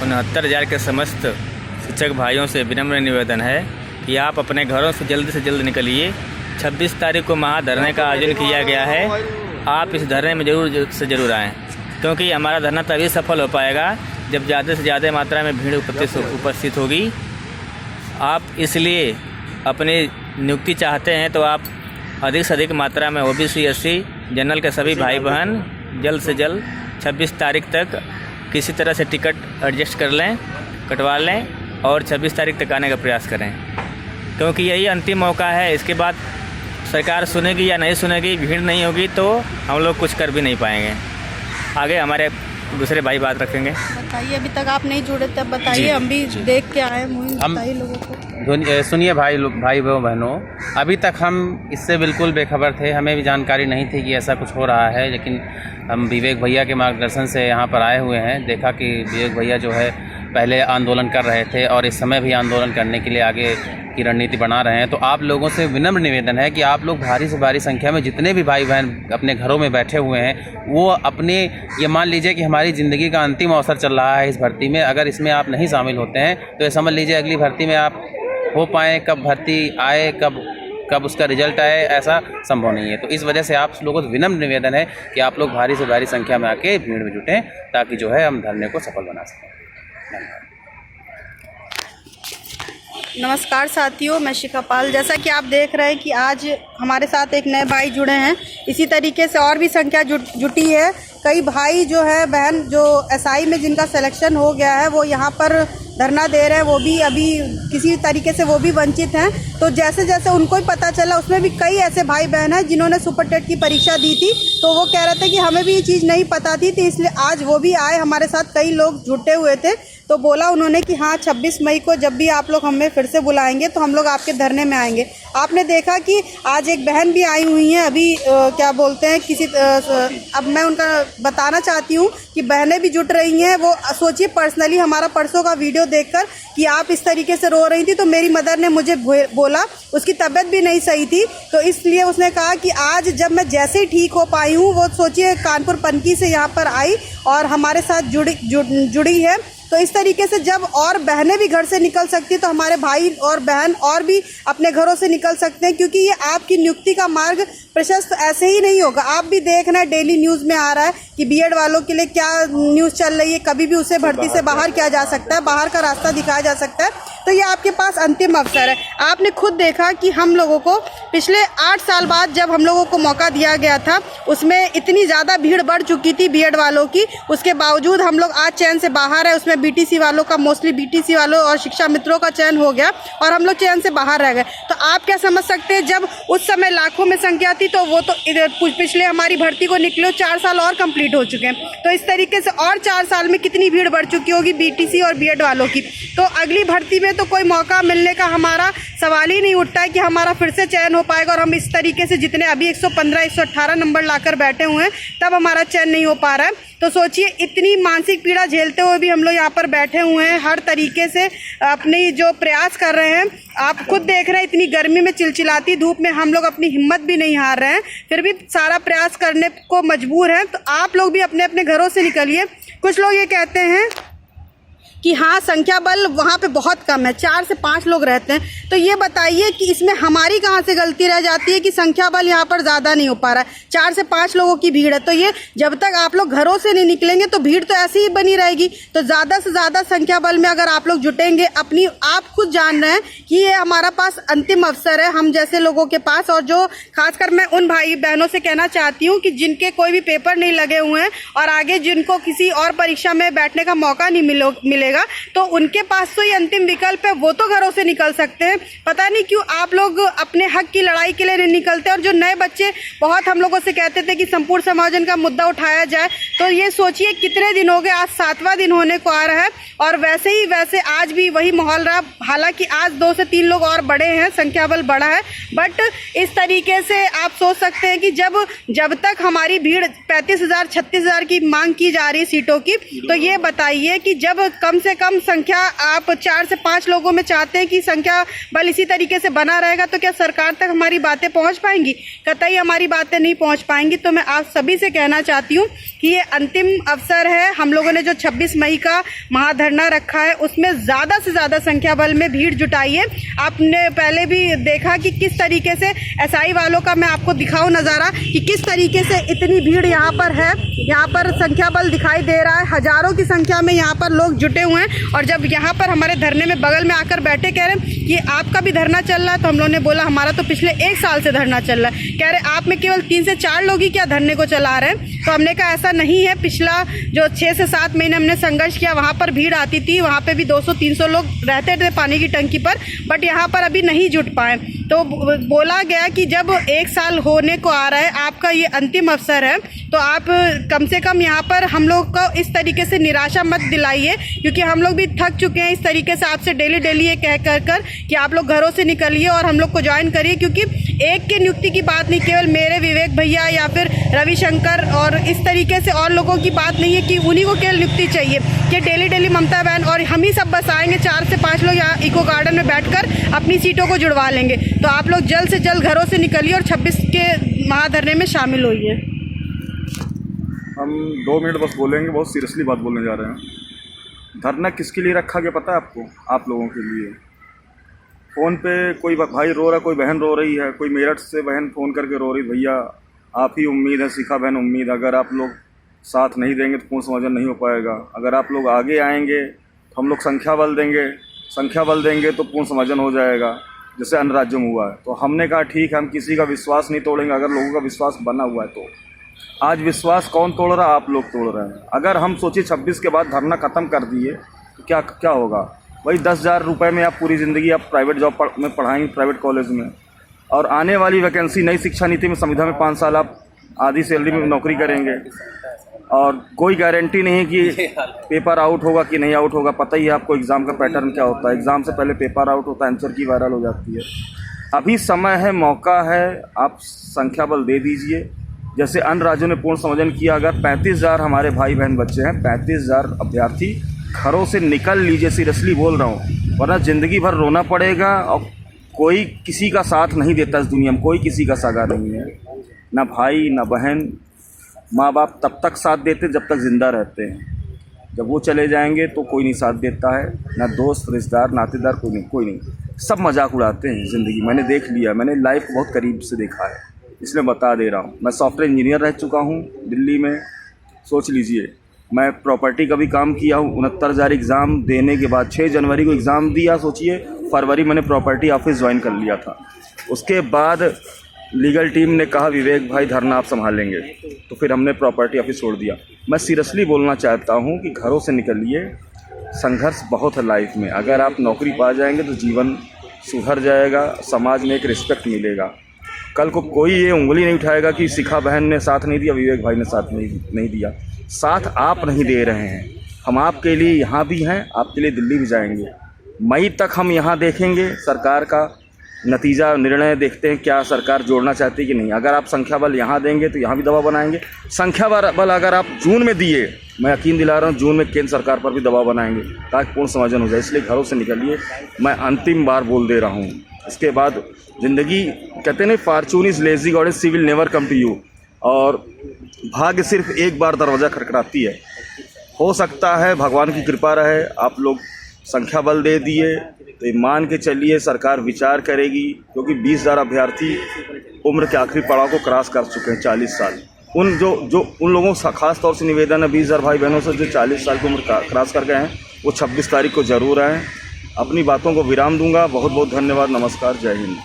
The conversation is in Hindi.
69,000 के समस्त शिक्षक भाइयों से विनम्र निवेदन है कि आप अपने घरों से जल्द निकलिए। 26 तारीख को महाधरने का आयोजन किया गया है। आप इस धरने में ज़रूर आएँ, क्योंकि हमारा धरना तभी सफल हो पाएगा जब ज़्यादा से ज़्यादा मात्रा में भीड़ उपस्थित होगी। आप इसलिए अपनी नियुक्ति चाहते हैं तो आप अधिक से अधिक मात्रा में OBC SC जनरल के सभी भाई बहन जल्द से जल्द 26 तारीख तक किसी तरह से टिकट एडजस्ट कटवा लें और 26 तारीख तक आने का प्रयास करें, क्योंकि यही अंतिम मौका है। इसके बाद सरकार सुनेगी या नहीं सुनेगी, भीड़ नहीं होगी तो हम लोग कुछ कर भी नहीं पाएंगे। आगे हमारे दूसरे भाई बात रखेंगे। बताइए, अभी तक आप नहीं जुड़े तब बताइए, हम भी देख के आए हैं। बताइए लोगों को। सुनिए भाई बहनों, अभी तक हम इससे बिल्कुल बेखबर थे, हमें भी जानकारी नहीं थी कि ऐसा कुछ हो रहा है, लेकिन हम विवेक भैया के मार्गदर्शन से यहाँ पर आए हुए हैं। देखा कि विवेक भैया जो है पहले आंदोलन कर रहे थे और इस समय भी आंदोलन करने के लिए आगे की रणनीति बना रहे हैं। तो आप लोगों से विनम्र निवेदन है कि आप लोग भारी से भारी संख्या में जितने भी भाई बहन अपने घरों में बैठे हुए हैं, वो अपने ये मान लीजिए कि हमारी ज़िंदगी का अंतिम अवसर चल रहा है इस भर्ती में। अगर इसमें आप नहीं शामिल होते हैं तो ये समझ लीजिए अगली भर्ती में आप हो पाएँ, कब भर्ती आए, कब उसका रिजल्ट आए, ऐसा संभव नहीं है। तो इस वजह से आप लोगों को विनम्र निवेदन है कि आप लोग भारी से भारी संख्या में आके भीड़ में जुटें, ताकि जो है हम धरने को सफल बना सकें। धन्यवाद। नमस्कार साथियों, मैं शिखा पाल। जैसा कि आप देख रहे हैं कि आज हमारे साथ एक नए भाई जुड़े हैं, इसी तरीके से और भी संख्या जुटी है। कई भाई जो है बहन जो SI में जिनका सिलेक्शन हो गया है वो यहाँ पर धरना दे रहे हैं, वो भी अभी किसी तरीके से वो भी वंचित हैं। तो जैसे जैसे उनको ही पता चला, उसमें भी कई ऐसे भाई बहन हैं जिन्होंने सुपर टेट की परीक्षा दी थी, तो वो कह रहे थे कि हमें भी ये चीज़ नहीं पता थी, तो इसलिए आज वो भी आए। हमारे साथ कई लोग जुटे हुए थे, तो बोला उन्होंने कि हाँ 26 मई को जब भी आप लोग हमें फिर से बुलाएंगे तो हम लोग आपके धरने में आएंगे। आपने देखा कि आज एक बहन भी आई हुई हैं, अभी क्या बोलते हैं अब मैं उनका बताना चाहती हूँ कि बहनें भी जुट रही हैं। वो सोचिए, पर्सनली हमारा परसों का वीडियो देखकर कि आप इस तरीके से रो रही थी, तो मेरी मदर ने मुझे बोला, उसकी तबीयत भी नहीं सही थी, तो इसलिए उसने कहा कि आज जब मैं जैसे ही ठीक हो पाई हूँ, वो सोचिए कानपुर पनकी से यहाँ पर आई और हमारे साथ जुड़ी है। तो इस तरीके से जब और बहनें भी घर से निकल सकती, तो हमारे भाई और बहन और भी अपने घरों से निकल सकते हैं, क्योंकि ये आपकी नियुक्ति का मार्ग प्रशस्त ऐसे ही नहीं होगा। आप भी देख रहे हैं, डेली न्यूज़ में आ रहा है कि BEd वालों के लिए क्या न्यूज़ चल रही है, कभी भी उसे भर्ती से बाहर किया जा सकता है, बाहर का रास्ता दिखाया जा सकता है। तो ये आपके पास अंतिम अवसर है। आपने खुद देखा कि हम लोगों को पिछले 8 साल बाद जब हम लोगों को मौका दिया गया था, उसमें इतनी ज़्यादा भीड़ बढ़ चुकी थी BEd वालों की, उसके बावजूद हम लोग आज चयन से बाहर है। उसमें BTC वालों का, मोस्टली BTC वालों और शिक्षा मित्रों का चयन हो गया और हम लोग चयन से बाहर रह गए। तो आप क्या समझ सकते हैं, जब उस समय लाखों में संख्या थी, तो वो तो पिछले हमारी भर्ती को निकले 4 साल और कंप्लीट हो चुके हैं। तो इस तरीके से और 4 साल में कितनी भीड़ बढ़ चुकी होगी BTC और BEd वालों की। तो अगली भर्ती में तो कोई मौका मिलने का हमारा सवाल ही नहीं उठता है कि हमारा फिर से चयन हो पाएगा। और हम इस तरीके से जितने अभी 115 118 नंबर लाकर बैठे हुए हैं, तब हमारा चयन नहीं हो पा रहा है। तो सोचिए, इतनी मानसिक पीड़ा झेलते हुए भी हम लोग यहाँ पर बैठे हुए हैं, हर तरीके से अपनी जो प्रयास कर रहे हैं। आप खुद देख रहे हैं, इतनी गर्मी में, चिलचिलाती धूप में हम लोग अपनी हिम्मत भी नहीं हार रहे हैं, फिर भी सारा प्रयास करने को मजबूर हैं। तो आप लोग भी अपने अपने घरों से निकलिए। कुछ लोग ये कहते हैं कि हाँ संख्या बल वहाँ पे बहुत कम है, 4 से 5 लोग रहते हैं। तो ये बताइए कि इसमें हमारी कहाँ से गलती रह जाती है कि संख्या बल यहाँ पर ज़्यादा नहीं हो पा रहा है, 4 से 5 लोगों की भीड़ है। तो ये जब तक आप लोग घरों से नहीं निकलेंगे तो भीड़ तो ऐसे ही बनी रहेगी। तो ज़्यादा से ज़्यादा संख्या बल में अगर आप लोग जुटेंगे, अपनी आप खुद जान रहे हैं कि ये हमारा पास अंतिम अवसर है हम जैसे लोगों के पास। और जो खासकर मैं उन भाई बहनों से कहना चाहती हूँ कि जिनके कोई भी पेपर नहीं लगे हुए हैं और आगे जिनको किसी और परीक्षा में बैठने का मौका नहीं मिलेगा, तो उनके पास तो ये अंतिम विकल्प है, वो तो घरों से निकल सकते हैं। पता नहीं क्यों आप लोग अपने हक की लड़ाई के लिए नहीं निकलते। और जो नए बच्चे बहुत हम लोगों से कहते थे कि संपूर्ण समायोजन का मुद्दा उठाया जाए, तो ये सोचिए कितने दिन हो गए, आज 7वां दिन होने को आ रहा है और वैसे आज भी वही माहौल रहा। हालांकि आज 2 से 3 लोग और बढ़े हैं, संख्या बल बढ़ा है, बट इस तरीके से आप सोच सकते हैं कि जब तक हमारी भीड़ 35,000 36,000 की मांग की जा रही है सीटों की, तो ये बताइए कि जब कम से कम संख्या आप 4 से 5 लोगों में चाहते हैं कि संख्या बल इसी तरीके से बना रहेगा तो क्या सरकार तक हमारी बातें पहुंच पाएंगी? कतई हमारी बातें नहीं पहुंच पाएंगी। तो मैं आप सभी से कहना चाहती हूं कि ये अंतिम अवसर है। हम लोगों ने जो 26 मई का महाधरना रखा है उसमें ज़्यादा से ज़्यादा संख्या बल में भीड़ जुटाइए। आपने पहले भी देखा कि किस तरीके से एसआई वालों का, मैं आपको दिखाऊं नज़ारा कि किस तरीके से इतनी भीड़ यहाँ पर है। यहाँ पर संख्या बल दिखाई दे रहा है, हजारों की संख्या में यहाँ पर लोग जुटे हुए हैं। और जब यहाँ पर हमारे धरने में बगल में आकर बैठे, कह रहे हैं कि आपका भी धरना चल रहा है, तो हम लोगों ने बोला हमारा तो पिछले 1 साल से धरना चल रहा है। कह रहे आप में केवल 3 से 4 लोग ही क्या धरने को चला रहे हैं? तो हमने कहा ऐसा नहीं है। पिछला जो 6 से 7 महीने हमने संघर्ष किया, वहाँ पर भीड़ आती थी, वहाँ पे भी 200-300 लोग रहते थे पानी की टंकी पर, बट यहाँ पर अभी नहीं जुट पाए। तो बोला गया कि जब 1 साल होने को आ रहा है, आपका ये अंतिम अवसर है, तो आप कम से कम यहाँ पर हम लोग को इस तरीके से निराशा मत दिलाइए, क्योंकि हम लोग भी थक चुके हैं इस तरीके से आपसे डेली ये कह कर कि आप लोग घरों से निकलिए और हम लोग को ज्वाइन करिए। क्योंकि एक की नियुक्ति की बात नहीं, केवल मेरे, विवेक भैया या फिर रविशंकर और इस तरीके से और लोगों की बात नहीं है कि उन्हीं को केवल नियुक्ति चाहिए कि डेली ममता बहन और हम ही सब बस आएंगे 4 से 5 लोग यहाँ इको गार्डन में बैठकर अपनी सीटों को जुड़वा लेंगे। तो आप लोग जल्द से जल्द घरों से निकलिए और 26 के महाधरने में शामिल होइए। हम 2 मिनट बस बोलेंगे, बहुत सीरियसली बात बोलने जा रहे हैं। धरना किसके लिए रखा गया पता है आपको? आप लोगों के लिए। फ़ोन पे कोई भाई रो रहा, कोई बहन रो रही है, कोई मेरठ से बहन फ़ोन करके रो रही, भैया आप ही उम्मीद है, शिखा बहन उम्मीद, अगर आप लोग साथ नहीं देंगे तो पूर्ण समाधान नहीं हो पाएगा। अगर आप लोग आगे आएंगे तो हम लोग संख्या बल देंगे तो पूर्ण समाधान हो जाएगा, जैसे अन्य राज्यों में हुआ है। तो हमने कहा ठीक है, हम किसी का विश्वास नहीं तोड़ेंगे। अगर लोगों का विश्वास बना हुआ है तो आज विश्वास कौन तोड़ रहा है? आप लोग तोड़ रहे हैं। अगर हम सोचिए 26 के बाद धरना ख़त्म कर दिए तो क्या होगा? वही 10,000 रुपये में आप पूरी ज़िंदगी आप प्राइवेट जॉब में पढ़ाएंगे, प्राइवेट कॉलेज में, और आने वाली वैकेंसी नई शिक्षा नीति में संविदा में 5 साल आप आधी सैलरी में नौकरी करेंगे, और कोई गारंटी नहीं है कि पेपर आउट होगा कि नहीं आउट होगा। पता ही है आपको एग्ज़ाम का पैटर्न क्या होता है। एग्ज़ाम से पहले पेपर आउट होता है, आंसर की वायरल हो जाती है। अभी समय है, मौका है, आप संख्या बल दे दीजिए। जैसे अन्य राज्यों ने पूर्ण समाधान किया, अगर 35,000 हमारे भाई बहन बच्चे हैं, 35,000 अभ्यर्थी, घरों से निकल लीजिए। सीरियसली बोल रहा हूँ, वरना ज़िंदगी भर रोना पड़ेगा। और कोई किसी का साथ नहीं देता इस दुनिया में, कोई किसी का सगा नहीं है, ना भाई ना बहन। माँ बाप तब तक साथ देते जब तक ज़िंदा रहते हैं, जब वो चले जाएंगे तो कोई नहीं साथ देता है, ना दोस्त रिश्तेदार नातेदार, कोई नहीं। सब मजाक उड़ाते हैं ज़िंदगी। मैंने देख लिया, मैंने लाइफ को बहुत करीब से देखा है, इसलिए बता दे रहा हूँ। मैं सॉफ्टवेयर इंजीनियर रह चुका हूँ दिल्ली में। सोच लीजिए, मैं प्रॉपर्टी का भी काम किया हूँ। 69,000 एग्ज़ाम देने के बाद 6 जनवरी को एग्ज़ाम दिया, सोचिए फरवरी मैंने प्रॉपर्टी ऑफिस ज्वाइन कर लिया था। उसके बाद लीगल टीम ने कहा विवेक भाई धरना आप संभालेंगे, तो फिर हमने प्रॉपर्टी ऑफिस छोड़ दिया। मैं सीरियसली बोलना चाहता हूँ कि घरों से निकलिए। संघर्ष बहुत है लाइफ में। अगर आप नौकरी पा जाएंगे तो जीवन सुधर जाएगा, समाज में एक रिस्पेक्ट मिलेगा। कल को कोई ये उंगली नहीं उठाएगा कि शिखा बहन ने साथ नहीं दिया, विवेक भाई ने साथ नहीं दिया। साथ आप नहीं दे रहे हैं। हम आपके लिए यहाँ भी हैं, आपके लिए दिल्ली भी जाएंगे। मई तक हम यहाँ देखेंगे सरकार का नतीजा, निर्णय देखते हैं क्या सरकार जोड़ना चाहती है कि नहीं। अगर आप संख्या बल यहाँ देंगे तो यहाँ भी दबाव बनाएंगे। संख्या बल अगर आप जून में दिए, मैं यकीन दिला रहा हूँ जून में केंद्र सरकार पर भी दबाव बनाएंगे ताकि पूर्ण समाधान हो जाए। इसलिए घरों से निकलिए, मैं अंतिम बार बोल दे रहा हूँ। इसके बाद ज़िंदगी, कहते नहीं fortune is lazy goddess she will never come to you, और भाग्य सिर्फ एक बार दरवाज़ा खटखटाती है। हो सकता है भगवान की कृपा रहे, आप लोग संख्या बल दे दिए तो मान के चलिए सरकार विचार करेगी, क्योंकि 20,000 अभ्यर्थी उम्र के आखिरी पड़ाव को क्रॉस कर चुके हैं, 40 साल। उन लोगों का खास तौर से निवेदन है 20,000 भाई बहनों से जो 40 साल की उम्र क्रॉस कर गए हैं, वो 26 तारीख को ज़रूर आएँ। अपनी बातों को विराम दूंगा। बहुत बहुत धन्यवाद। नमस्कार, जय हिंद।